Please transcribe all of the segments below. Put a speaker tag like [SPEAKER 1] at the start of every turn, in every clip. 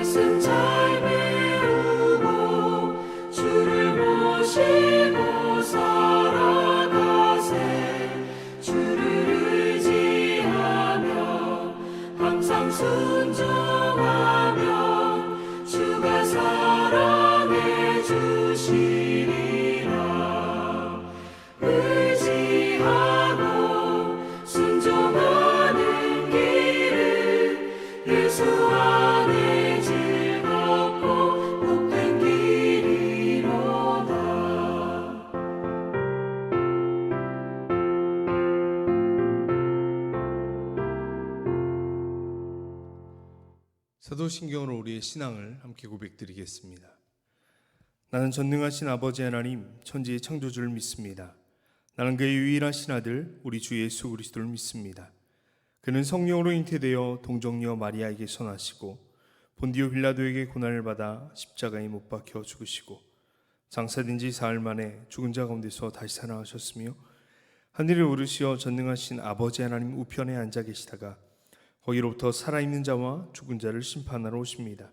[SPEAKER 1] 말씀 잘 배우고 주를 모시고 살아가세. 주를 의지하며 항상 순종하며 주가 사랑해 주시리라. 의지하고 순종하는 길은 예수 안에 즐겁고 복된 길이로다.
[SPEAKER 2] 사도신경으로 우리의 신앙을 함께 고백드리겠습니다. 나는 전능하신 아버지 하나님 천지의 창조주를 믿습니다. 나는 그의 유일하신 아들 우리 주 예수 그리스도를 믿습니다. 그는 성령으로 잉태되어 동정녀 마리아에게 선하시고 본디오 빌라도에게 고난을 받아 십자가에 못 박혀 죽으시고 장사된 지 사흘 만에 죽은 자 가운데서 다시 살아나셨으며 하늘에 오르시어 전능하신 아버지 하나님 우편에 앉아 계시다가 거기로부터 살아있는 자와 죽은 자를 심판하러 오십니다.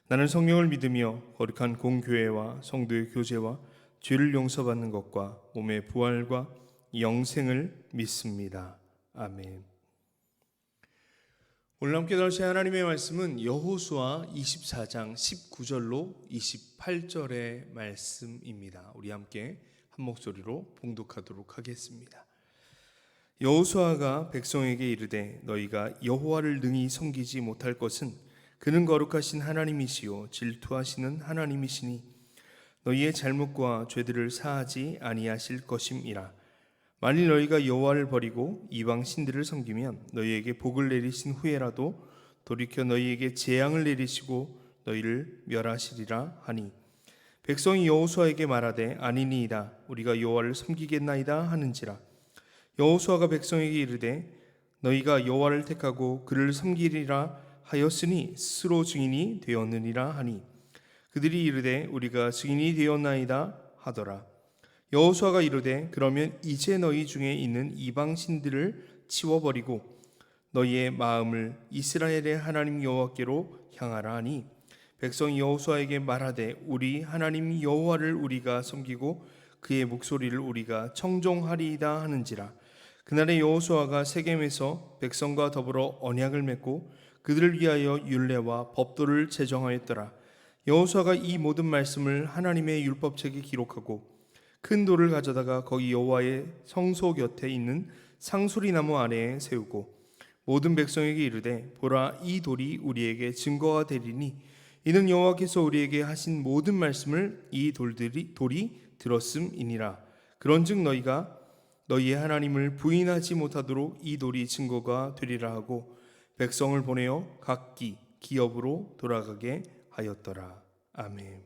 [SPEAKER 2] 나는 성령을 믿으며 거룩한 공교회와 성도의 교제와 죄를 용서받는 것과 몸의 부활과 영생을 믿습니다. 아멘. 오늘 함께 나누실 하나님의 말씀은 여호수아 24장 19절로 28절의 말씀입니다. 우리 함께 한 목소리로 봉독하도록 하겠습니다. 여호수아가 백성에게 이르되 너희가 여호와를 능히 섬기지 못할 것은 그는 거룩하신 하나님이시요 질투하시는 하나님이시니 너희의 잘못과 죄들을 사하지 아니하실 것임이라. 만일 너희가 여호와를 버리고 이방 신들을 섬기면 너희에게 복을 내리신 후에라도 돌이켜 너희에게 재앙을 내리시고 너희를 멸하시리라 하니 백성이 여호수아에게 말하되 아니니이다 우리가 여호와를 섬기겠나이다 하는지라. 여호수아가 백성에게 이르되 너희가 여호와를 택하고 그를 섬기리라 하였으니 스스로 증인이 되었느니라 하니 그들이 이르되 우리가 증인이 되었나이다 하더라. 여호수아가 이르되 그러면 이제 너희 중에 있는 이방 신들을 치워버리고 너희의 마음을 이스라엘의 하나님 여호와께로 향하라 하니 백성이 여호수아에게 말하되 우리 하나님 여호와를 우리가 섬기고 그의 목소리를 우리가 청종하리이다 하는지라. 그날에 여호수아가 세겜에서 백성과 더불어 언약을 맺고 그들을 위하여 율례와 법도를 제정하였더라. 여호수아가 이 모든 말씀을 하나님의 율법책에 기록하고 큰 돌을 가져다가 거기 여호와의 성소 곁에 있는 상수리나무 아래에 세우고 모든 백성에게 이르되 보라 이 돌이 우리에게 증거가 되리니 이는 여호와께서 우리에게 하신 모든 말씀을 이 돌이 들었음이니라. 그런즉 너희가 너희의 하나님을 부인하지 못하도록 이 돌이 증거가 되리라 하고 백성을 보내어 각기 기업으로 돌아가게 하였더라. 아멘.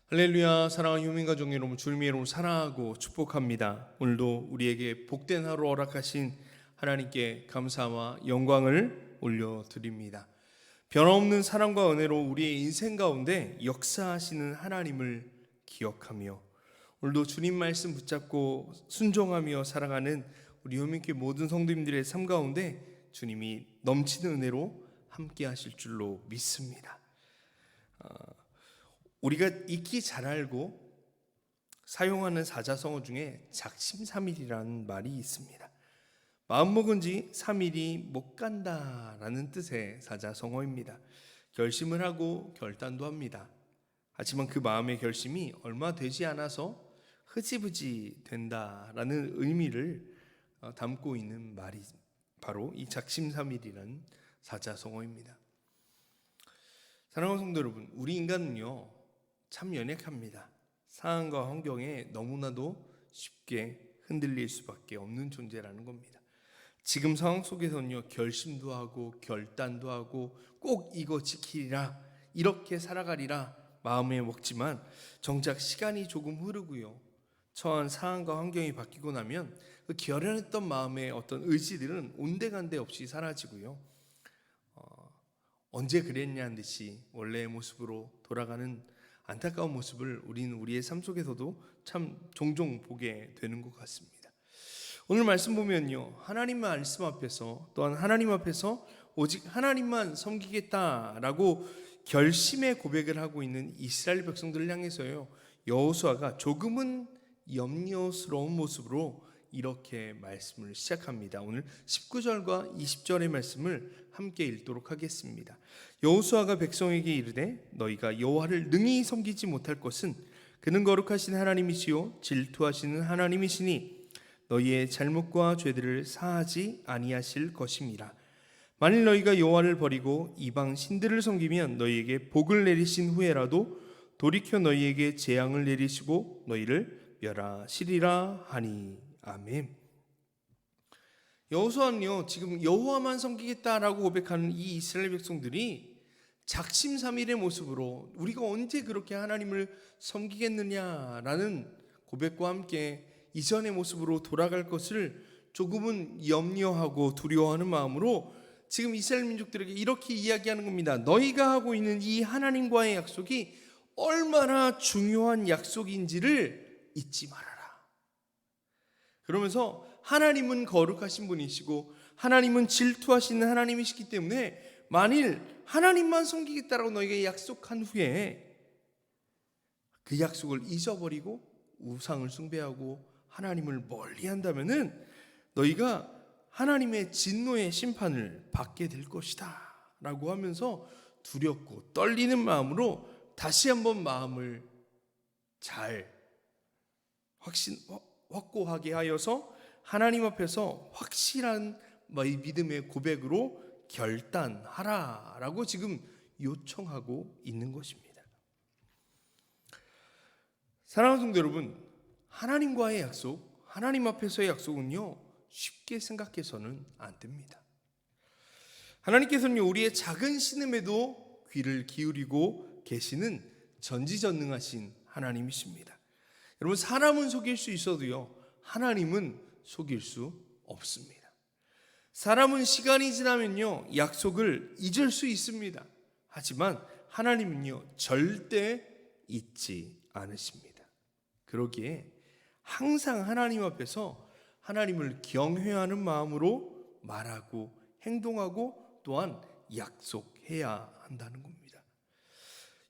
[SPEAKER 2] 할렐루야. 사랑하는 휴민가족 여러분, 주님의 이름으로 사랑하고 축복합니다. 오늘도 우리에게 복된 하루 허락하신 하나님께 감사와 영광을 올려드립니다. 변함없는 사랑과 은혜로 우리의 인생 가운데 역사하시는 하나님을 기억하며 오늘도 주님 말씀 붙잡고 순종하며 살아가는 우리 효민교회 모든 성도님들의 삶 가운데 주님이 넘치는 은혜로 함께 하실 줄로 믿습니다. 우리가 익히 잘 알고 사용하는 사자성어 중에 작심삼일이라는 말이 있습니다. 마음먹은 지 3일이 못 간다라는 뜻의 사자성어입니다. 결심을 하고 결단도 합니다. 하지만 그 마음의 결심이 얼마 되지 않아서 흐지부지 된다라는 의미를 담고 있는 말이 바로 이 작심삼일이라는 사자성어입니다. 사랑하는 성도 여러분, 우리 인간은요 참 연약합니다. 상황과 환경에 너무나도 쉽게 흔들릴 수밖에 없는 존재라는 겁니다. 지금 상황 속에서는요 결심도 하고 결단도 하고 꼭 이거 지키리라 이렇게 살아가리라 마음에 먹지만 정작 시간이 조금 흐르고요 처한 상황과 환경이 바뀌고 나면 그 결연했던 마음의 어떤 의지들은 온데간데 없이 사라지고요 언제 그랬냐는 듯이 원래의 모습으로 돌아가는 안타까운 모습을 우리는 우리의 삶 속에서도 참 종종 보게 되는 것 같습니다. 오늘 말씀 보면요 하나님 말씀 앞에서 또한 하나님 앞에서 오직 하나님만 섬기겠다라고 결심의 고백을 하고 있는 이스라엘 백성들을 향해서요, 여호수아가 조금은 염려스러운 모습으로 이렇게 말씀을 시작합니다. 오늘 19절과 20절의 말씀을 함께 읽도록 하겠습니다. 여호수아가 백성에게 이르되 너희가 여호와를 능히 섬기지 못할 것은 그는 거룩하신 하나님이시요 질투하시는 하나님이시니 너희의 잘못과 죄들을 사하지 아니하실 것임이라. 만일 너희가 여호와를 버리고 이방 신들을 섬기면 너희에게 복을 내리신 후에라도 돌이켜 너희에게 재앙을 내리시고 너희를 멸하시리라 하니. 아멘. 여호수아는요, 지금 여호와만 섬기겠다라고 고백하는 이 이스라엘 백성들이 작심삼일의 모습으로 우리가 언제 그렇게 하나님을 섬기겠느냐라는 고백과 함께 이전의 모습으로 돌아갈 것을 조금은 염려하고 두려워하는 마음으로 지금 이스라엘 민족들에게 이렇게 이야기하는 겁니다. 너희가 하고 있는 이 하나님과의 약속이 얼마나 중요한 약속인지를 잊지 말아라. 그러면서 하나님은 거룩하신 분이시고 하나님은 질투하시는 하나님이시기 때문에 만일 하나님만 섬기겠다라고 너희가 약속한 후에 그 약속을 잊어버리고 우상을 숭배하고 하나님을 멀리한다면은 너희가 하나님의 진노의 심판을 받게 될 것이다 라고 하면서 두렵고 떨리는 마음으로 다시 한번 마음을 잘 확고하게 하여서 하나님 앞에서 확실한 믿음의 고백으로 결단하라 라고 지금 요청하고 있는 것입니다. 사랑하는 성도 여러분, 하나님과의 약속, 하나님 앞에서의 약속은요, 쉽게 생각해서는 안 됩니다. 하나님께서는 우리의 작은 신음에도 귀를 기울이고 계시는 전지전능하신 하나님이십니다. 여러분, 사람은 속일 수 있어도요, 하나님은 속일 수 없습니다. 사람은 시간이 지나면요, 약속을 잊을 수 있습니다. 하지만 하나님은요, 절대 잊지 않으십니다. 그러기에 항상 하나님 앞에서 하나님을 경외하는 마음으로 말하고 행동하고 또한 약속해야 한다는 겁니다.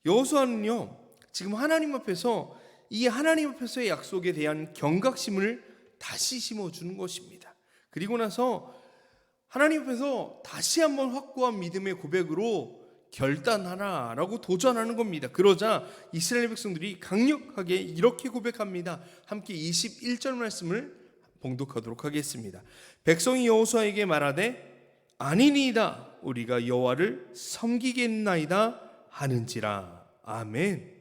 [SPEAKER 2] 여호수아는요, 지금 하나님 앞에서 이 하나님 앞에서의 약속에 대한 경각심을 다시 심어주는 것입니다. 그리고 나서 하나님 앞에서 다시 한번 확고한 믿음의 고백으로 결단하라라고 도전하는 겁니다. 그러자 이스라엘 백성들이 강력하게 이렇게 고백합니다. 함께 21절 말씀을 봉독하도록 하겠습니다. 백성이 여호수아에게 말하되 아니니이다 우리가 여호와를 섬기겠나이다 하는지라. 아멘.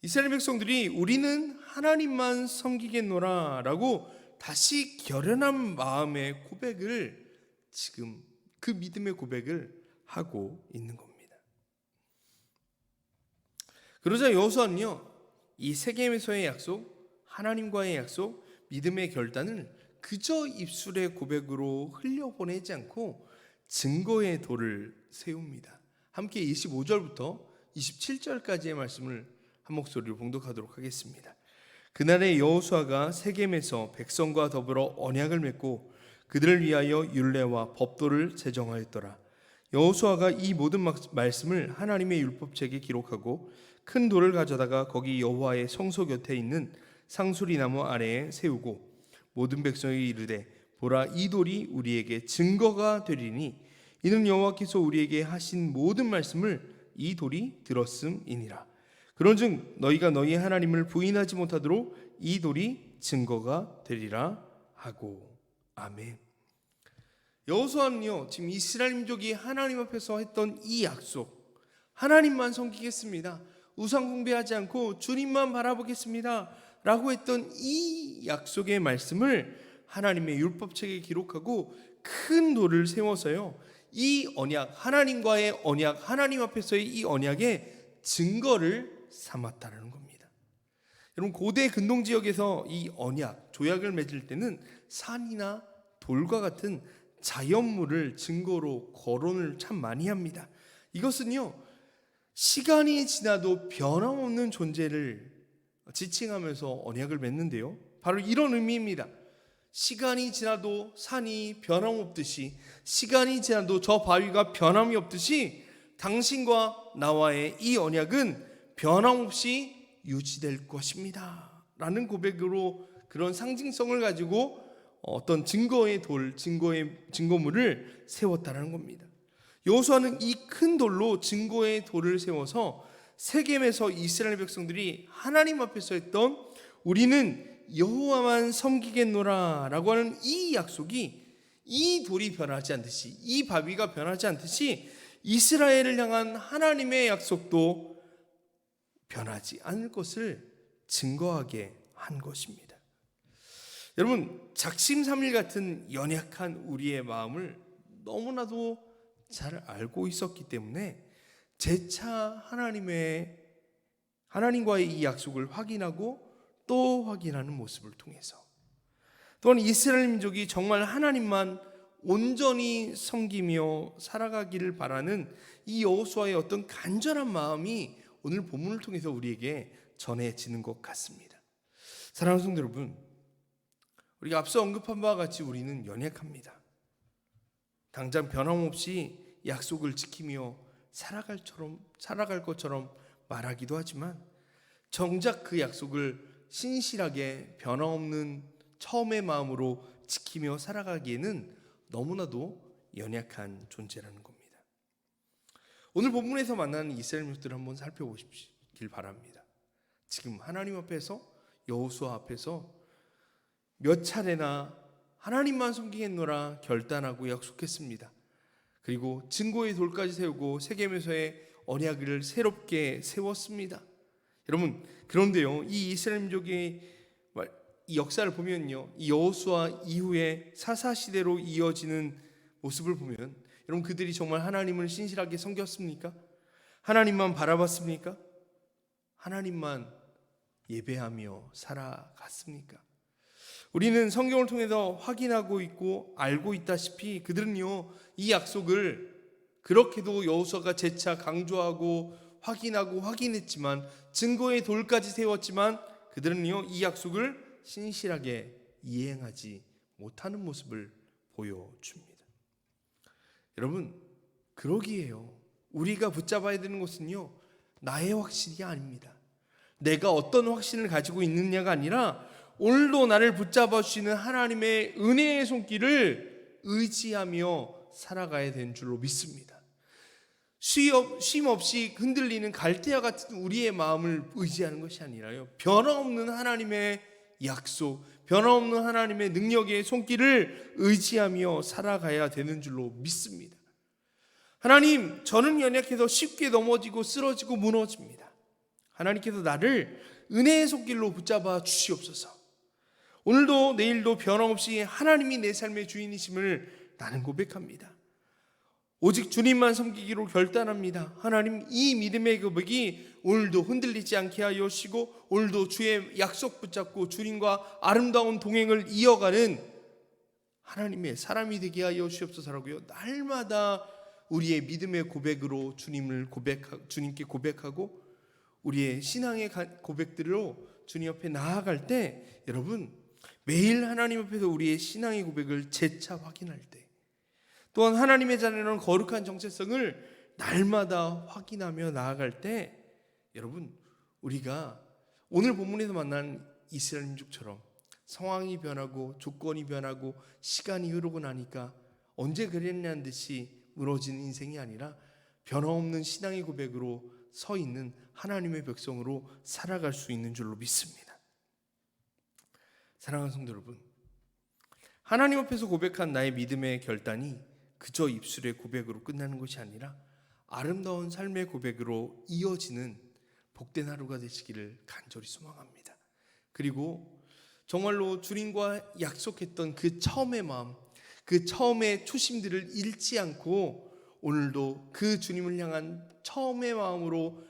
[SPEAKER 2] 이스라엘 백성들이 우리는 하나님만 섬기겠노라 라고 다시 결연한 마음의 고백을 지금 그 믿음의 고백을 하고 있는 겁니다. 그러자 여호수아는요, 이 세겜에서의 약속, 하나님과의 약속, 믿음의 결단을 그저 입술의 고백으로 흘려보내지 않고 증거의 돌을 세웁니다. 함께 25절부터 27절까지의 말씀을 한 목소리로 봉독하도록 하겠습니다. 그날에 여호수아가 세겜에서 백성과 더불어 언약을 맺고 그들을 위하여 율례와 법도를 제정하였더라. 여호수아가 이 모든 말씀을 하나님의 율법책에 기록하고 큰 돌을 가져다가 거기 여호와의 성소 곁에 있는 상수리 나무 아래에 세우고 모든 백성에게 이르되 보라 이 돌이 우리에게 증거가 되리니 이는 여호와께서 우리에게 하신 모든 말씀을 이 돌이 들었음이니라. 그런즉 너희가 너희 하나님을 부인하지 못하도록 이 돌이 증거가 되리라 하고. 아멘. 여호수아는요, 지금 이스라엘 민족이 하나님 앞에서 했던 이 약속, 하나님만 섬기겠습니다, 우상 숭배하지 않고 주님만 바라보겠습니다 라고 했던 이 약속의 말씀을 하나님의 율법책에 기록하고 큰 돌을 세워서요, 이 언약, 하나님과의 언약, 하나님 앞에서의 이 언약의 증거를 삼았다는 겁니다. 여러분, 고대 근동 지역에서 이 언약, 조약을 맺을 때는 산이나 돌과 같은 자연물을 증거로 거론을 참 많이 합니다. 이것은요, 시간이 지나도 변함없는 존재를 지칭하면서 언약을 맺는데요, 바로 이런 의미입니다. 시간이 지나도 산이 변함없듯이, 시간이 지나도 저 바위가 변함이 없듯이 당신과 나와의 이 언약은 변함없이 유지될 것입니다 라는 고백으로 그런 상징성을 가지고 어떤 증거물을 세웠다는 겁니다. 여호수아는 이 큰 돌로 증거의 돌을 세워서 세겜에서 이스라엘 백성들이 하나님 앞에서 했던 우리는 여호와만 섬기겠노라 라고 하는 이 약속이, 이 돌이 변하지 않듯이, 이 바위가 변하지 않듯이 이스라엘을 향한 하나님의 약속도 변하지 않을 것을 증거하게 한 것입니다. 여러분, 작심삼일 같은 연약한 우리의 마음을 너무나도 잘 알고 있었기 때문에 재차 하나님과의 이 약속을 확인하고 또 확인하는 모습을 통해서, 또한 이스라엘 민족이 정말 하나님만 온전히 섬기며 살아가기를 바라는 이 여호수아의 어떤 간절한 마음이 오늘 본문을 통해서 우리에게 전해지는 것 같습니다. 사랑하는 성도 여러분, 우리가 앞서 언급한 바와 같이 우리는 연약합니다. 당장 변함없이 약속을 지키며 살아갈 것처럼 말하기도 하지만 정작 그 약속을 신실하게 변함없는 처음의 마음으로 지키며 살아가기에는 너무나도 연약한 존재라는 겁니다. 오늘 본문에서 만나는 이스라엘 민족들을 한번 살펴보시길 바랍니다. 지금 하나님 앞에서, 여호수아 앞에서 몇 차례나 하나님만 섬기겠노라 결단하고 약속했습니다. 그리고 증거의 돌까지 세우고 세겜에서의 언약을 새롭게 세웠습니다. 여러분, 그런데요, 이 이스라엘 민족의 이 역사를 보면요, 이 여호수아 이후에 사사시대로 이어지는 모습을 보면, 여러분, 그들이 정말 하나님을 신실하게 섬겼습니까? 하나님만 바라봤습니까? 하나님만 예배하며 살아갔습니까? 우리는 성경을 통해서 확인하고 있고 알고 있다시피 그들은요, 이 약속을 그렇게도 여호수아가 재차 강조하고 확인하고 확인했지만, 증거의 돌까지 세웠지만 그들은요, 이 약속을 신실하게 이행하지 못하는 모습을 보여줍니다. 여러분, 그러기에요, 우리가 붙잡아야 되는 것은요, 나의 확신이 아닙니다. 내가 어떤 확신을 가지고 있느냐가 아니라 오늘도 나를 붙잡아 주시는 하나님의 은혜의 손길을 의지하며 살아가야 되는 줄로 믿습니다. 쉼 없이 흔들리는 갈대와 같은 우리의 마음을 의지하는 것이 아니라요, 변함없는 하나님의 약속, 변함없는 하나님의 능력의 손길을 의지하며 살아가야 되는 줄로 믿습니다. 하나님, 저는 연약해서 쉽게 넘어지고 쓰러지고 무너집니다. 하나님께서 나를 은혜의 손길로 붙잡아 주시옵소서. 오늘도 내일도 변함없이 하나님이 내 삶의 주인이심을 나는 고백합니다. 오직 주님만 섬기기로 결단합니다. 하나님, 이 믿음의 고백이 오늘도 흔들리지 않게 하여 주시고, 오늘도 주의 약속 붙잡고 주님과 아름다운 동행을 이어가는 하나님의 사람이 되게 하여 주시옵소서라고요, 날마다 우리의 믿음의 고백으로 주님께 고백하고 우리의 신앙의 고백들로 주님 앞에 나아갈 때, 여러분, 매일 하나님 앞에서 우리의 신앙의 고백을 재차 확인할 때, 또한 하나님의 자녀는 거룩한 정체성을 날마다 확인하며 나아갈 때, 여러분, 우리가 오늘 본문에서 만난 이스라엘 민족처럼 상황이 변하고 조건이 변하고 시간이 흐르고 나니까 언제 그랬냐는 듯이 무너진 인생이 아니라 변함없는 신앙의 고백으로 서 있는 하나님의 백성으로 살아갈 수 있는 줄로 믿습니다. 사랑하는 성도 여러분, 하나님 앞에서 고백한 나의 믿음의 결단이 그저 입술의 고백으로 끝나는 것이 아니라 아름다운 삶의 고백으로 이어지는 복된 하루가 되시기를 간절히 소망합니다. 그리고 정말로 주님과 약속했던 그 처음의 마음, 그 처음의 초심들을 잃지 않고 오늘도 그 주님을 향한 처음의 마음으로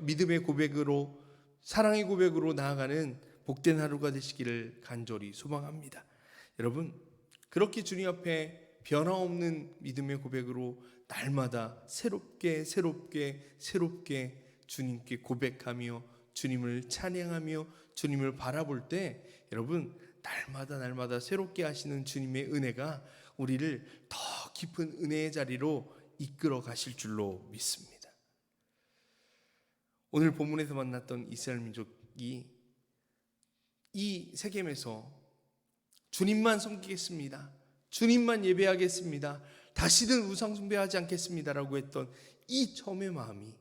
[SPEAKER 2] 믿음의 고백으로, 사랑의 고백으로 나아가는 복된 하루가 되시기를 간절히 소망합니다. 여러분, 그렇게 주님 앞에 변함없는 믿음의 고백으로 날마다 새롭게 주님께 고백하며 주님을 찬양하며 주님을 바라볼 때, 여러분, 날마다 새롭게 하시는 주님의 은혜가 우리를 더 깊은 은혜의 자리로 이끌어 가실 줄로 믿습니다. 오늘 본문에서 만났던 이스라엘 민족이 이 세겜에서 주님만 섬기겠습니다, 주님만 예배하겠습니다, 다시는 우상 숭배하지 않겠습니다라고 했던 이 처음의 마음이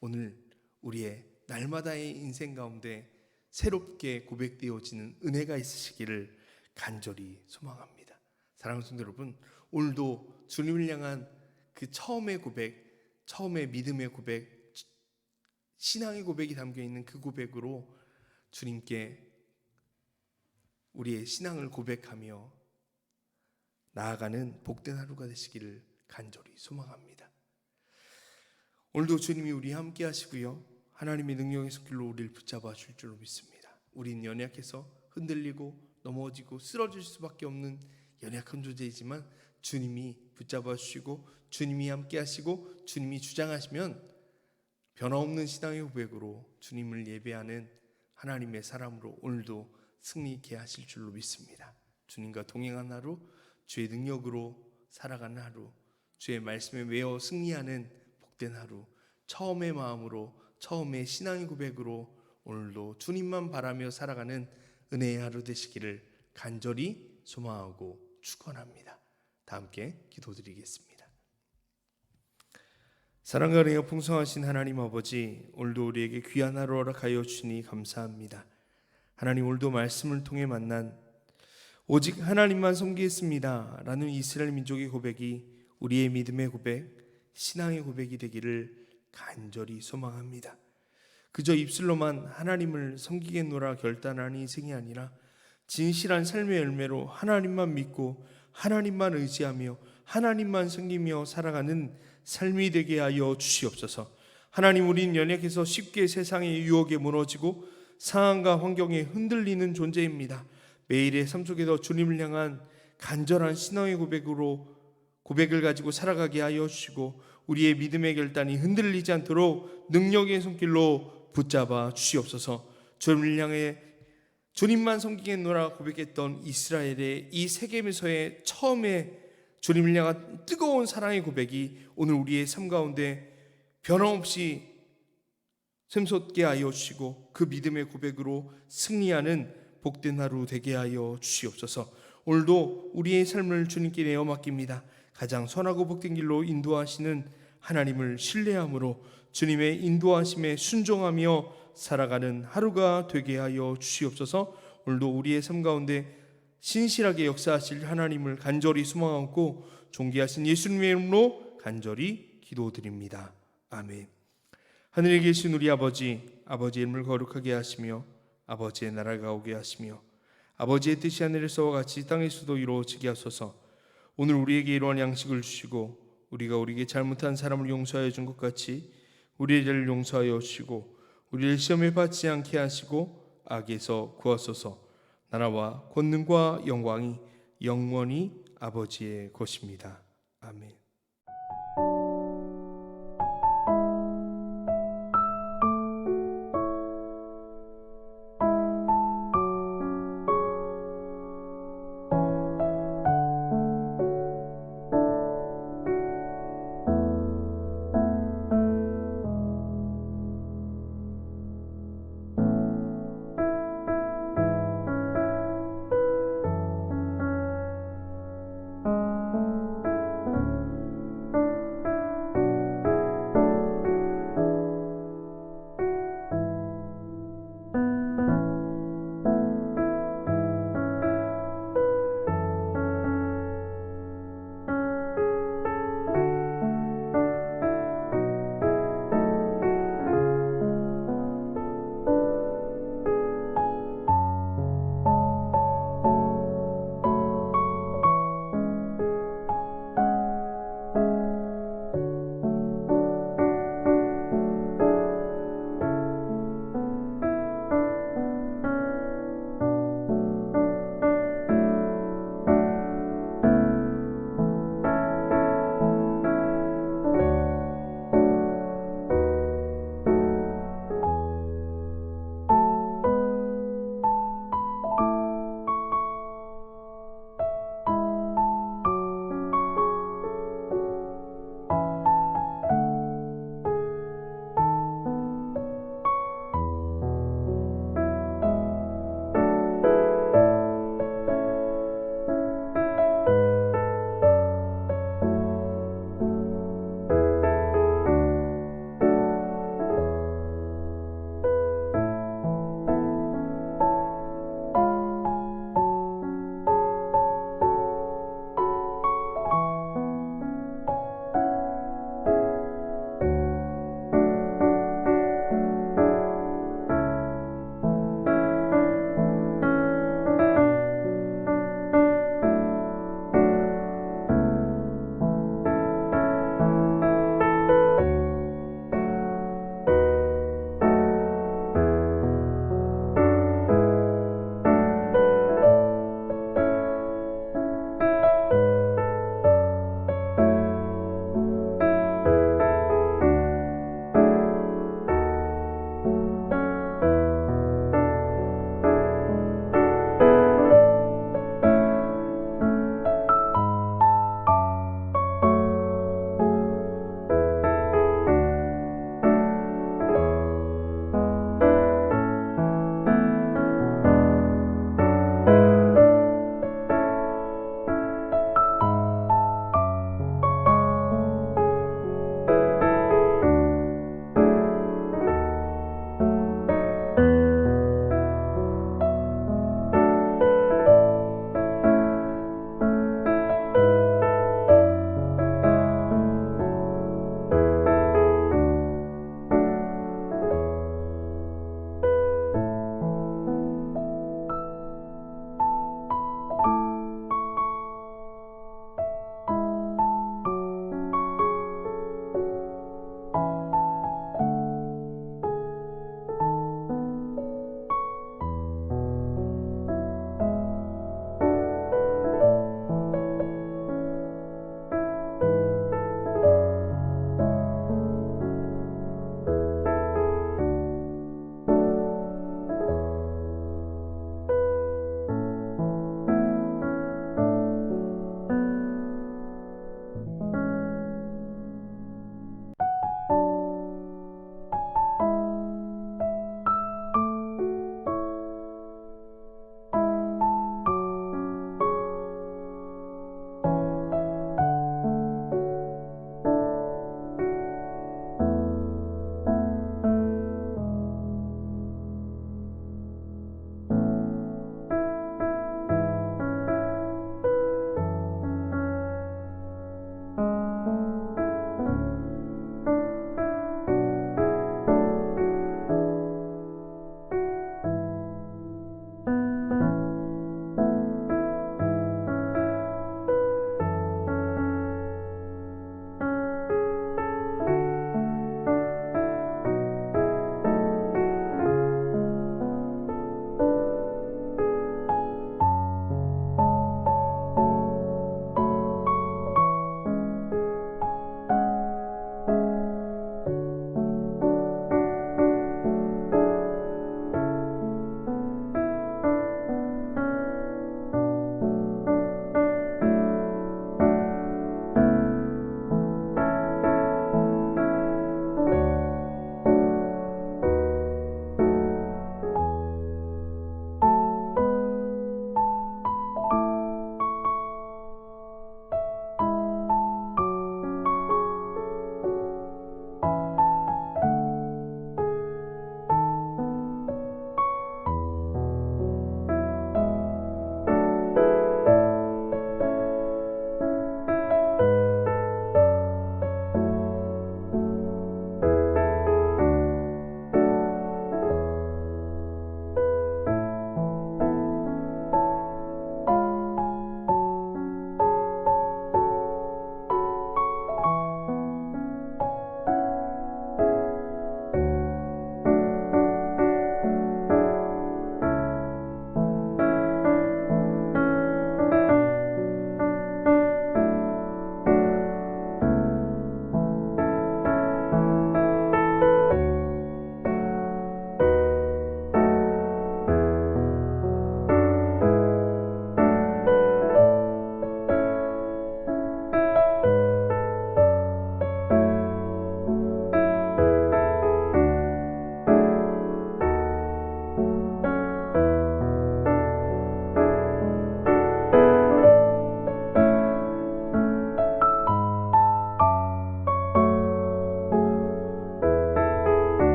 [SPEAKER 2] 오늘 우리의 날마다의 인생 가운데 새롭게 고백되어지는 은혜가 있으시기를 간절히 소망합니다. 사랑하는 성도 여러분, 오늘도 주님을 향한 그 처음의 고백, 처음의 믿음의 고백, 신앙의 고백이 담겨있는 그 고백으로 주님께 우리의 신앙을 고백하며 나아가는 복된 하루가 되시기를 간절히 소망합니다. 오늘도 주님이 우리 함께 하시고요, 하나님의 능력의 손길로 우리를 붙잡아 줄 줄로 믿습니다. 우린 연약해서 흔들리고 넘어지고 쓰러질 수밖에 없는 연약한 존재이지만 주님이 붙잡아 주시고 주님이 함께 하시고 주님이 주장하시면 변화없는 신앙의 고백으로 주님을 예배하는 하나님의 사람으로 오늘도 승리케 하실 줄로 믿습니다. 주님과 동행한 하루, 주의 능력으로 살아가는 하루, 주의 말씀에 매어 승리하는 복된 하루, 처음의 마음으로, 처음의 신앙의 고백으로 오늘도 주님만 바라며 살아가는 은혜의 하루 되시기를 간절히 소망하고 축원합니다. 다 함께 기도드리겠습니다. 사랑과 은혜가 풍성하신 하나님 아버지, 오늘도 우리에게 귀한 하루 허락하여 주시니 감사합니다. 하나님, 오늘도 말씀을 통해 만난 오직 하나님만 섬기겠습니다 라는 이스라엘 민족의 고백이 우리의 믿음의 고백, 신앙의 고백이 되기를 간절히 소망합니다. 그저 입술로만 하나님을 섬기겠노라 결단하는 인생이 아니라 진실한 삶의 열매로 하나님만 믿고 하나님만 의지하며 하나님만 섬기며 살아가는 삶이 되게 하여 주시옵소서. 하나님, 우린 연약해서 쉽게 세상의 유혹에 무너지고 상황과 환경에 흔들리는 존재입니다. 매일의 삶 속에서 주님을 향한 간절한 신앙의 고백을 가지고 살아가게 하여 주시고 우리의 믿음의 결단이 흔들리지 않도록 능력의 손길로 붙잡아 주시옵소서. 주님을 향해 주님만 섬기겠노라 고백했던 이스라엘의 이 세겜에서의 처음에 주님을 향한 뜨거운 사랑의 고백이 오늘 우리의 삶 가운데 변함없이 샘솟게 하여 주시고 그 믿음의 고백으로 승리하는 복된 하루 되게 하여 주시옵소서. 오늘도 우리의 삶을 주님께 내어 맡깁니다. 가장 선하고 복된 길로 인도하시는 하나님을 신뢰함으로 주님의 인도하심에 순종하며 살아가는 하루가 되게 하여 주시옵소서. 오늘도 우리의 삶 가운데 신실하게 역사하실 하나님을 간절히 소망하고 존귀하신 예수님의 이름으로 간절히 기도드립니다. 아멘. 하늘에 계신 우리 아버지, 아버지의 이름을 거룩하게 하시며 아버지의 나라가 오게 하시며 아버지의 뜻이 하늘에서와 같이 땅에서도 이루어지게 하소서. 오늘 우리에게 이러한 양식을 주시고 우리가 우리에게 잘못한 사람을 용서하여 준 것 같이 우리의 죄를 용서하여 주시고 우리를 시험에 받지 않게 하시고 악에서 구하소서. 나라와 권능과 영광이 영원히 아버지의 것입니다. 아멘.